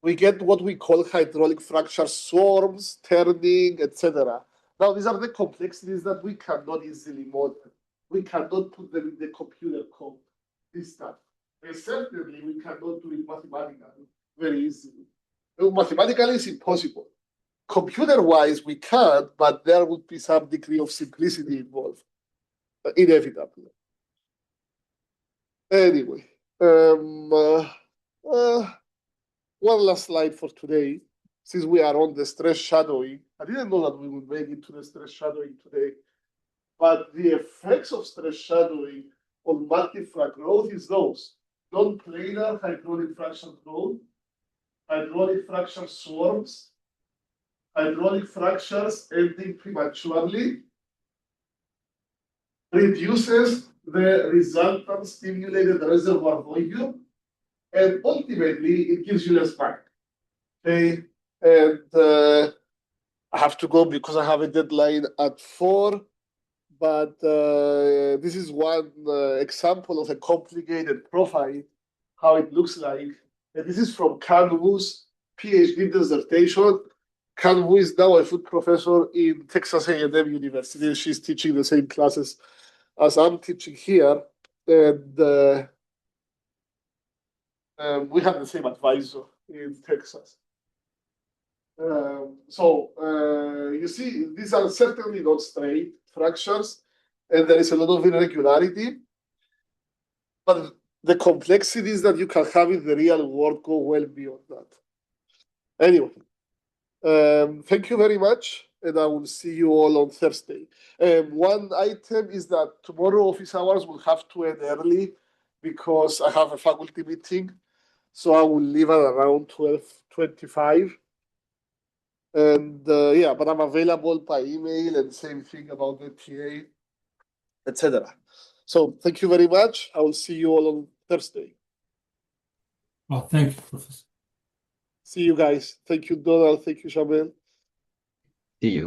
We get what we call hydraulic fracture swarms, turning, etc. Now, these are the complexities that we cannot easily model. We cannot put them in the computer code, this stuff. And certainly, we cannot do it mathematically very easily. Mathematically, it's impossible. Computer-wise, we can, but there would be some degree of simplicity involved, inevitably. Anyway, one last slide for today, since we are on the stress shadowing. I didn't know that we would make it to the stress shadowing today, but the effects of stress shadowing on multifrac growth is those: non-planar hydraulic fracture growth, hydraulic fracture swarms, hydraulic fractures ending prematurely, reduces the resultant stimulated reservoir volume, and ultimately it gives you less back. Okay, and I have to go because I have a deadline at 4. But this is one example of a complicated profile, how it looks like. And this is from Kan Wu's PhD dissertation. Kan Wu is now a food professor in Texas A&M University. She's teaching the same classes as I'm teaching here. And we have the same advisor in Texas. You see, these are certainly not straight fractures, and there is a lot of irregularity. But the complexities that you can have in the real world go well beyond that. Anyway, thank you very much, and I will see you all on Thursday. One item is that tomorrow office hours will have to end early because I have a faculty meeting. So I will leave at around 12:25. And yeah, but I'm available by email, and same thing about the TA, etc. So thank you very much. I will see you all on Thursday. Well, thank you, Professor. See you guys. Thank you, Donald. Thank you, Shamel. See you.